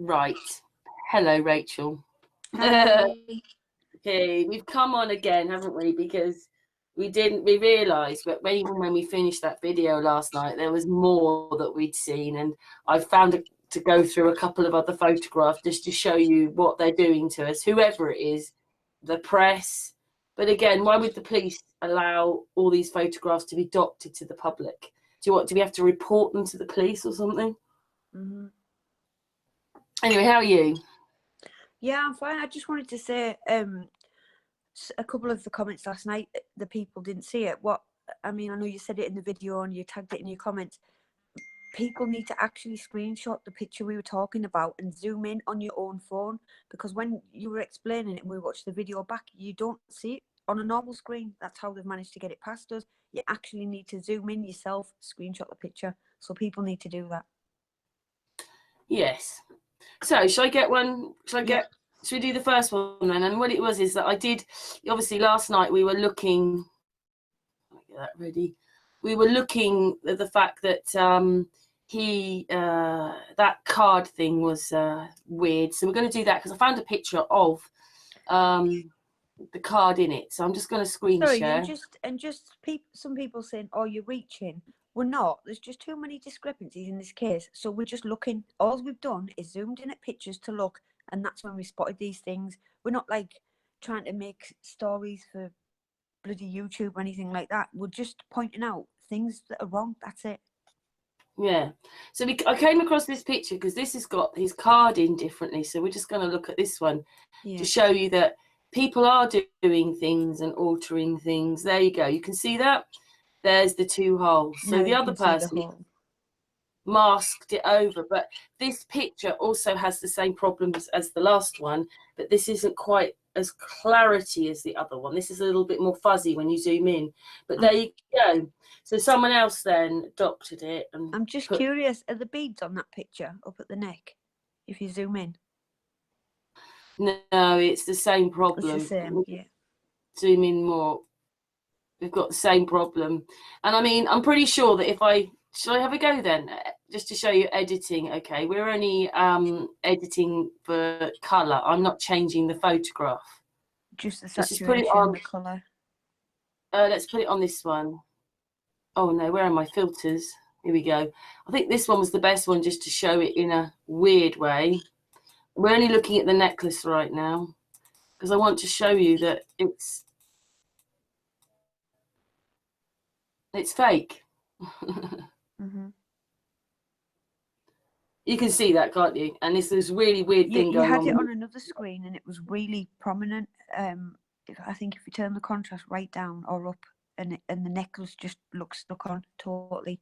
Right. Hello, Rachel. Hi. Okay, we've come on again, haven't we? Because we realised that even when we finished that video last night, there was more that we'd seen, and I found to go through a couple of other photographs just to show you what they're doing to us, whoever it is, the press. But again, why would the police allow all these photographs to be doctored to the public? Do we have to report them to the police or something? Mm-hmm. Anyway, how are you? Yeah, I'm fine. I just wanted to say a couple of the comments last night, the people didn't see it. I know you said it in the video and you tagged it in your comments. People need to actually screenshot the picture we were talking about and zoom in on your own phone, because when you were explaining it and we watched the video back, you don't see it on a normal screen. That's how they've managed to get it past us. You actually need to zoom in yourself, screenshot the picture. So people need to do that. Yes. So shall I get one? Should we do the first one then? And what it was is that I did, obviously last night we were looking, let me get that ready. We were looking at the fact that that card thing was weird. So we're going to do that because I found a picture of the card in it. So I'm just going to screen share. Some people saying, "Oh, you're reaching." We're not. There's just too many discrepancies in this case. So we're just looking. All we've done is zoomed in at pictures to look, and that's when we spotted these things. We're not like trying to make stories for bloody YouTube or anything like that. We're just pointing out things that are wrong. That's it. Yeah. So I came across this picture because this has got his card in differently. So we're just going to look at this one to show you that people are doing things and altering things. There you go. You can see that. There's the two holes. So the other person masked it over, but this picture also has the same problems as the last one, but this isn't quite as clarity as the other one. This is a little bit more fuzzy when you zoom in, but there you go. So someone else then doctored it. And I'm just curious, are the beads on that picture up at the neck if you zoom in? No, it's the same problem. It's the same, yeah. Zoom in more. We've got the same problem. And I mean, I'm pretty sure that shall I have a go then? Just to show you editing. Okay, we're only editing for colour. I'm not changing the photograph. Just the saturation and the colour. Let's put it on this one. Oh no, where are my filters? Here we go. I think this one was the best one just to show it in a weird way. We're only looking at the necklace right now because I want to show you that it's fake. Mm-hmm. You can see that, can't you? And this really weird thing going on. You had it on another screen and it was really prominent. I think if you turn the contrast right down or up, and the necklace just looks stuck on totally.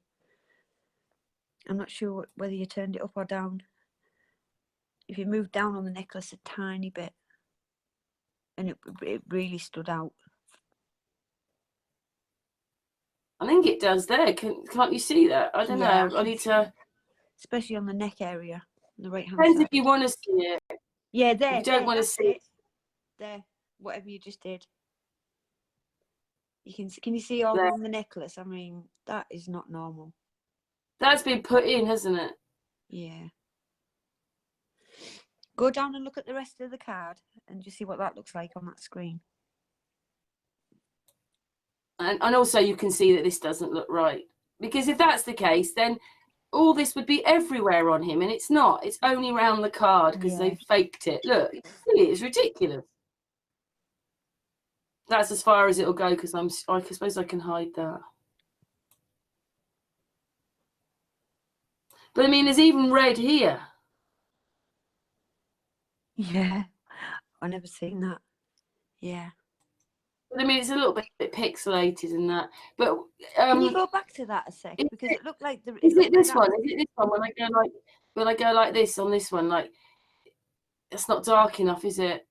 I'm not sure whether you turned it up or down. If you move down on the necklace a tiny bit, and it really stood out. I think it does there. Can't you see that? I don't know. I need to. Especially on the neck area, on the right hand Depends side. if you want to see it. Yeah, there. If you don't want to see it. There, whatever you just did. Can you see all around the necklace? I mean, that is not normal. That's been put in, hasn't it? Yeah. Go down and look at the rest of the card and just see what that looks like on that screen. And also you can see that this doesn't look right. Because if that's the case, then all this would be everywhere on him, and it's not. It's only around the card because they faked it. Look, it's ridiculous. That's as far as it'll go because I suppose I can hide that. But I mean, there's even red here. Yeah, I've never seen that. Yeah. But I mean, it's a little bit pixelated and that. But can you go back to that a sec? Because it looked like Is it this one? Is it this one? When I go like this on this one, like it's not dark enough, is it?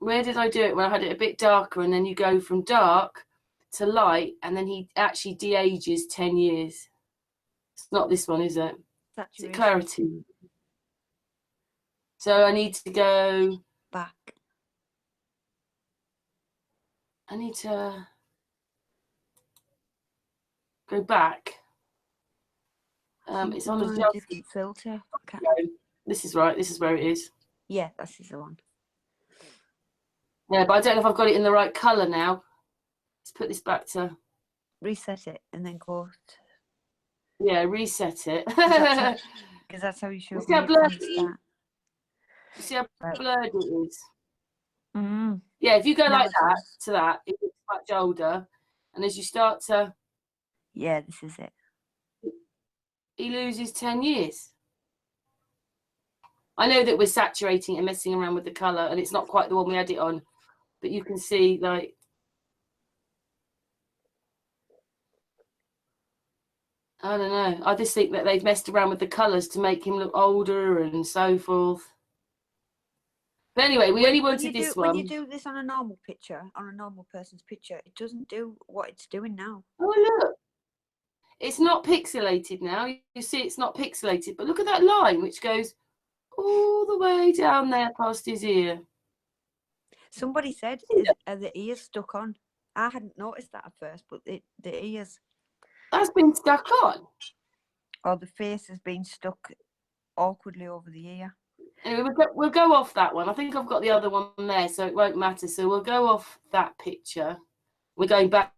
Where did I do it? When I had it a bit darker, and then you go from dark to light, and then he actually de-ages 10 years. It's not this one, is it? Is it clarity? So I need to go back. I need to go back. It's on a different filter. Okay. This is right. This is where it is. Yeah, this is the one. Yeah, but I don't know if I've got it in the right colour now. Let's put this back to... Reset it and then go... Yeah, reset it. Because that's how you show See how blurred it is? start. You see how blurred it is? Mm. Yeah, if you go like that to that, it looks much older. And as you start to... Yeah, this is it. He loses 10 years. I know that we're saturating and messing around with the colour, and it's not quite the one we had it on. But you can see, like... I don't know. I just think that they've messed around with the colours to make him look older and so forth. But anyway, we only wanted this one. When you do this on a normal picture, on a normal person's picture, it doesn't do what it's doing now. Oh, look. It's not pixelated now. You see it's not pixelated. But look at that line, which goes all the way down there past his ear. Somebody said the ears stuck on. I hadn't noticed that at first, but the ears... That's been stuck on. Or the face has been stuck awkwardly over the ear. Anyway, we'll go off that one. I think I've got the other one there, so it won't matter. So we'll go off that picture. We're going back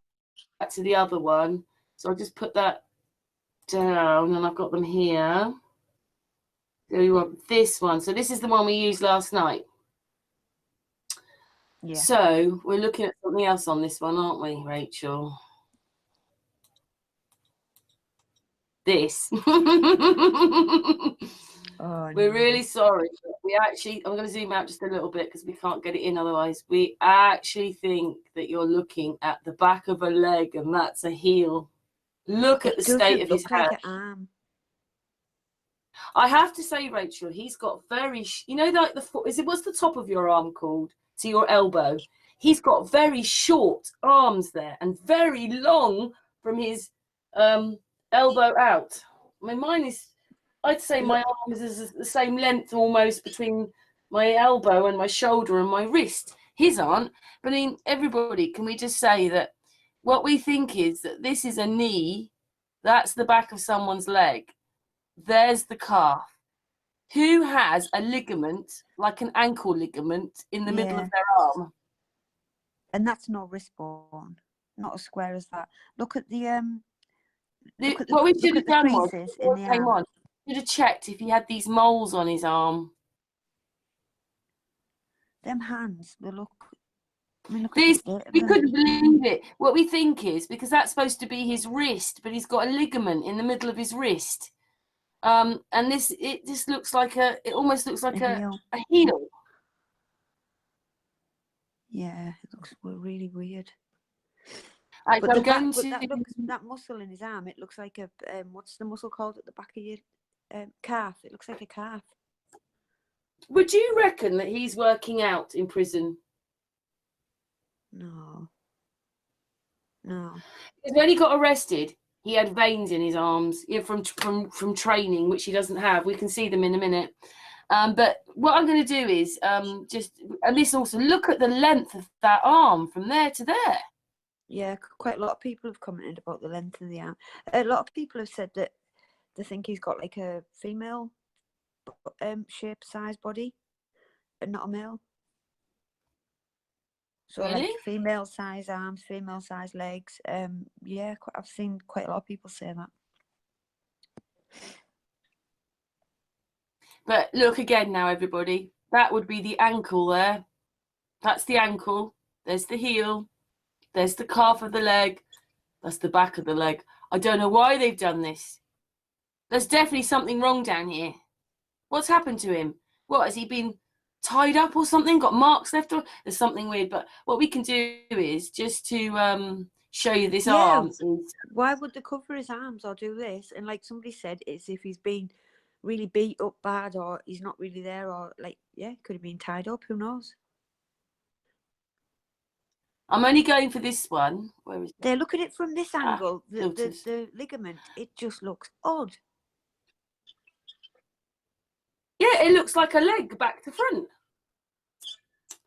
to the other one. So I'll just put that down, and I've got them here. So we want this one. So this is the one we used last night. Yeah. So we're looking at something else on this one, aren't we, Rachel? This. Oh, we're really sorry. We actually, I'm going to zoom out just a little bit because we can't get it in otherwise. We actually think that you're looking at the back of a leg and that's a heel. Look at the state of his hand. Like an arm. I have to say, Rachel, he's got very, you know, like what's the top of your arm called? To your elbow. He's got very short arms there and very long from his elbow out. I mean, mine is, I'd say my arm is the same length almost between my elbow and my shoulder and my wrist. His aren't. But I mean, everybody, can we just say that what we think is that this is a knee, that's the back of someone's leg, there's the calf. Who has a ligament, like an ankle ligament, in the middle of their arm? And that's no wrist bone, not as square as that. Look at the what we should have done was, before it came on, we should have checked if he had these moles on his arm. Them hands, they look... I mean, look this, we couldn't believe it. What we think is, because that's supposed to be his wrist, but he's got a ligament in the middle of his wrist. And it just looks like it almost looks like a heel. Yeah, it looks really weird. Right, but that muscle in his arm, it looks like a what's the muscle called at the back of your calf? It looks like a calf. Would you reckon that he's working out in prison? No. When he got arrested, he had veins in his arms, from training, which he doesn't have. We can see them in a minute. But what I'm going to do is and this also, look at the length of that arm from there to there. Yeah, quite a lot of people have commented about the length of the arm. A lot of people have said that they think he's got like a female shape, size body, and not a male. So really? Like female size arms, female size legs. Yeah, I've seen quite a lot of people say that. But look again now, everybody. That would be the ankle there. That's the ankle. There's the heel. There's the calf of the leg. That's the back of the leg. I don't know why they've done this. There's definitely something wrong down here. What's happened to him? What, has he been tied up or something? Got marks left? Or there's something weird. But what we can do is just to show you this arm. Why would they cover his arms or do this? And like somebody said, it's if he's been really beat up bad or he's not really there, or like, yeah, could have been tied up. Who knows? I'm only going for this one. Where is it? They look at it from this angle. The ligament, it just looks odd. Yeah, it looks like a leg back to front.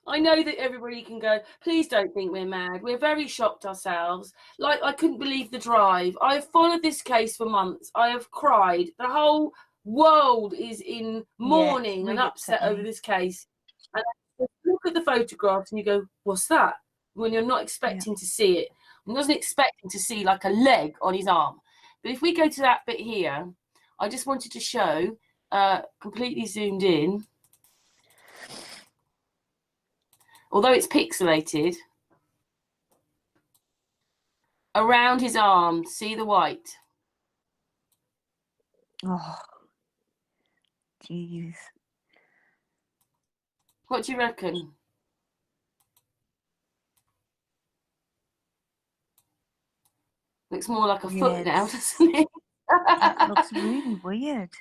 I know that everybody can go, please don't think we're mad. We're very shocked ourselves. Like, I couldn't believe the drive. I have followed this case for months. I have cried. The whole world is in mourning and really upset upsetting. over this case. And you look at the photographs and you go, what's that? When you're not expecting to see it. I wasn't expecting to see like a leg on his arm. But if we go to that bit here, I just wanted to show, completely zoomed in, although it's pixelated, around his arm, see the white? Oh, jeez. What do you reckon? Looks more like a foot now, doesn't it? That looks really weird.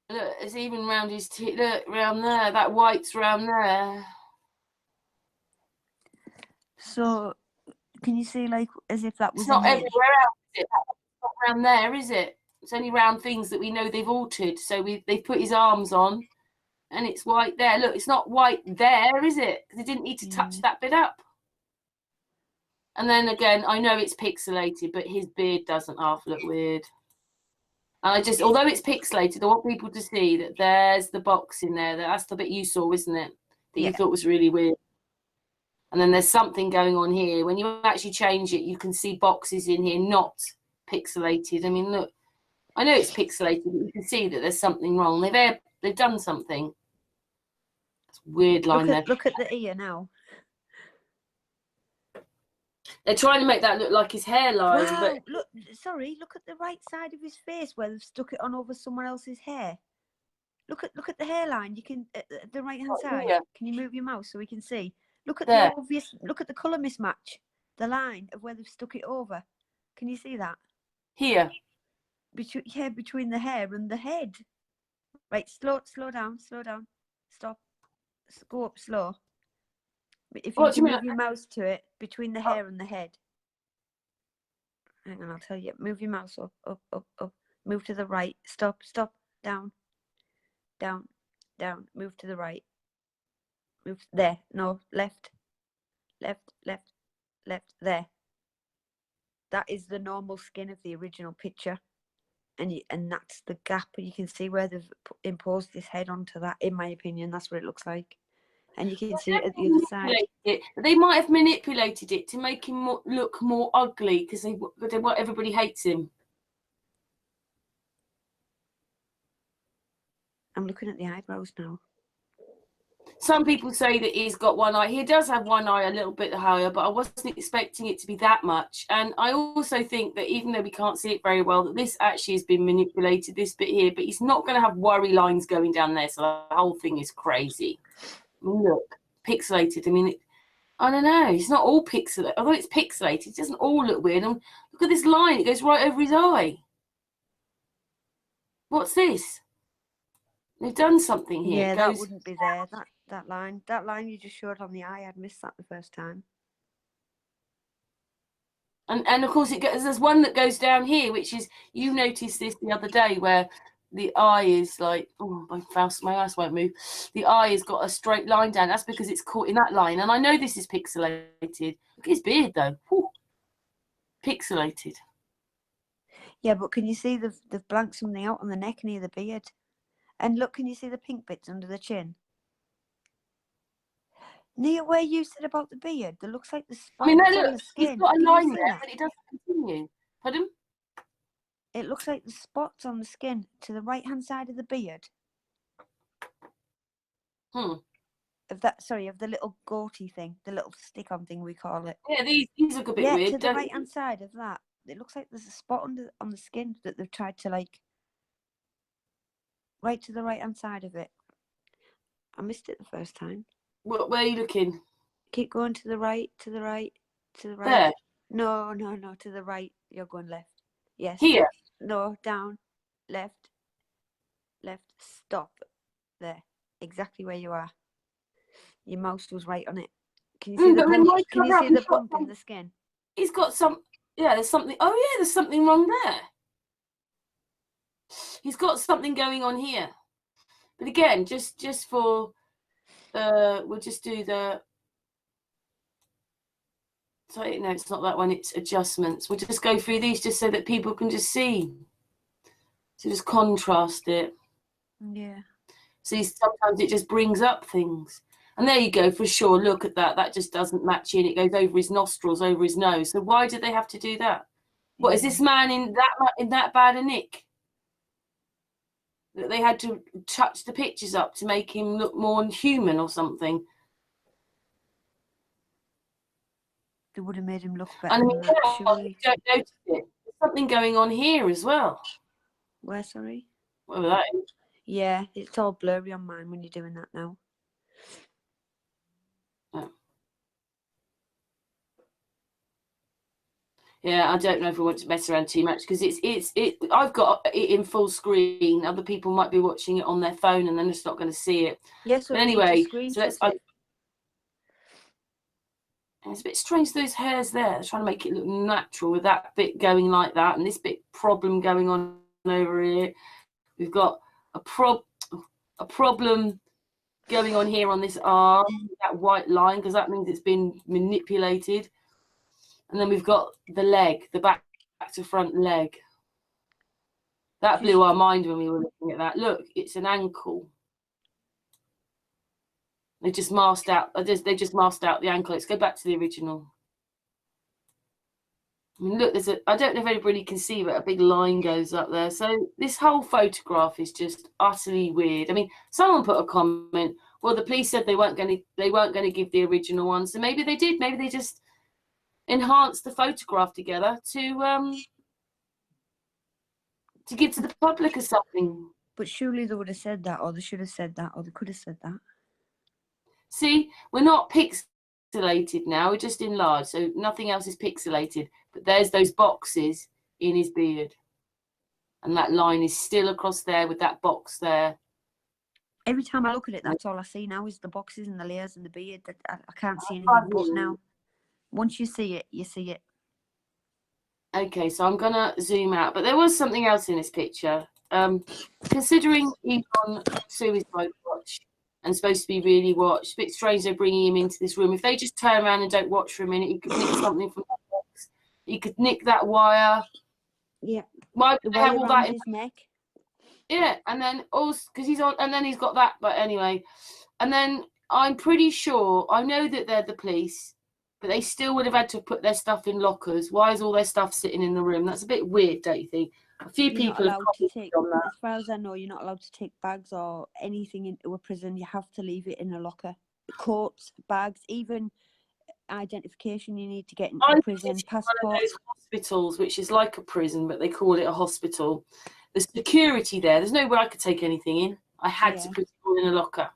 Look, it's even round his teeth. Look, round there. That white's round there. So, can you see, like, as if that was It's not a knee? everywhere else, is it? It's not round there, is it? It's only round things that we know they've altered. So they've put his arms on, and it's white there. Look, it's not white there, is it? Because they didn't need to touch that bit up. And then again, I know it's pixelated, but his beard doesn't half look weird. I just, although it's pixelated, I want people to see that there's the box in there. That's the bit you saw, isn't it? That you thought was really weird. And then there's something going on here. When you actually change it, you can see boxes in here, not pixelated. I mean, look, I know it's pixelated, but you can see that there's something wrong. They've done something. It's a weird line there. Look at the ear now. They're trying to make that look like his hairline. Wow, But look at the right side of his face where they've stuck it on over someone else's hair. Look at the hairline. You can at the right hand side. Yeah. Can you move your mouse so we can see? Look at there. the obvious. Look at the colour mismatch. The line of where they've stuck it over. Can you see that? Here. Between the hair and the head. Right, slow down. Stop. Go up slow. If you can move your mouse to it between the hair and the head. Hang on, I'll tell you. Move your mouse up. Move to the right. Stop. Down. Move to the right. Move there. No, left. There. That is the normal skin of the original picture, and that's the gap. You can see where they've imposed this head onto that. In my opinion, that's what it looks like. And you can see it at the other side. They might have manipulated it to make him look more ugly because everybody hates him. I'm looking at the eyebrows now. Some people say that he's got one eye. He does have one eye a little bit higher, but I wasn't expecting it to be that much. And I also think that even though we can't see it very well, that this actually has been manipulated, this bit here, but he's not going to have worry lines going down there. So the whole thing is crazy. Look, pixelated. I mean, I don't know. It's not all pixelated. Although it's pixelated, it doesn't all look weird. And look at this line. It goes right over his eye. What's this? They've done something here. Yeah, that wouldn't be there. That line you just showed on the eye, I'd missed that the first time. And of course, there's one that goes down here, which is, you noticed this the other day, where the eye is like, oh, my eyes won't move. The eye has got a straight line down. That's because it's caught in that line. And I know this is pixelated. Look at his beard, though. Whew. Pixelated. Yeah, but can you see they've blanked something out on the neck near the beard? And look, can you see the pink bits under the chin? Near where you said about the beard, there looks like the spots on the skin. He's got a line there, but it doesn't continue. Pardon? It looks like the spots on the skin to the right-hand side of the beard. Of the little goatee thing, the little stick-on thing we call it. Yeah, these look a bit weird. To the right-hand side of that, it looks like there's a spot on the skin that they've tried to right to the right-hand side of it. I missed it the first time. Where are you looking? Keep going to the right. There? No, to the right. You're going left. Yes. Here? No, down. Left. Stop. There. Exactly where you are. Your mouse was right on it. Can you see the bump? Can you see the bump in the skin? He's got some. Yeah, there's something. Oh yeah, there's something wrong there. He's got something going on here. But again, just for, we'll just do the. Sorry, no, it's not that one. It's adjustments. We'll just go through these just so that people can just see. So just contrast it. Yeah. See, sometimes it just brings up things. And there you go, for sure. Look at that. That just doesn't match in. It goes over his nostrils, over his nose. So why did they have to do that? What, is this man in that bad a nick? That they had to touch the pictures up to make him look more human or something? They would have made him look better. And I mean, than that, surely. you don't notice it. There's something going on here as well. Where, sorry? Whatever that is. Yeah, it's all blurry on mine when you're doing that now. Oh. Yeah, I don't know if we want to mess around too much because I've got it in full screen. Other people might be watching it on their phone and they're just not going to see it. Yeah, so but anyway, so let's. It's a bit strange, those hairs there. They're trying to make it look natural with that bit going like that and this bit problem going on over here. We've got a problem going on here on this arm, that white line, because that means it's been manipulated. And then we've got the leg, the back to front leg. That blew our mind when we were looking at that. Look, it's an ankle. They just masked out. They just masked out the ankle. Let's go back to the original. I mean, look, I don't know if anybody can see, but a big line goes up there. So this whole photograph is just utterly weird. I mean, someone put a comment. Well, the police said they weren't going to give the original one. So maybe they did. Maybe they just enhanced the photograph together to give to the public or something. But surely they would have said that, or they should have said that, or they could have said that. See, we're not pixelated now, we're just enlarged, so nothing else is pixelated. But there's those boxes in his beard. And that line is still across there with that box there. Every time I look at it, that's all I see now is the boxes and the layers and the beard. I can't see anything but now. Once you see it, you see it. Okay, so I'm going to zoom out. But there was something else in this picture. Considering he's on suicide watch and supposed to be really watched, a bit strange they're bringing him into this room. If they just turn around and don't watch for a minute, he could nick something from that box. He could nick that wire. Yeah. Why would they have all that in his neck? Yeah, and then also because he's on, and then he's got that. But anyway, and then I'm pretty sure I know that they're the police, but they still would have had to put their stuff in lockers. Why is all their stuff sitting in the room? That's a bit weird, don't you think? A few people have commented on that. As far as I know, you're not allowed to take bags or anything into a prison. You have to leave it in a locker. Coats, bags, even identification you need to get into the prison, passport. One of those hospitals, which is like a prison, but they call it a hospital. The security there's no way I could take anything in. I had to put it all in a locker.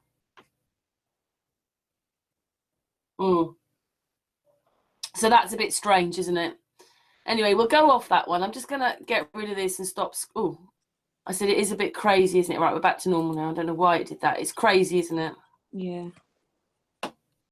So that's a bit strange, isn't it? Anyway, we'll go off that one. I'm just going to get rid of this and stop. Oh, I said it is a bit crazy, isn't it? Right, we're back to normal now. I don't know why it did that. It's crazy, isn't it? Yeah.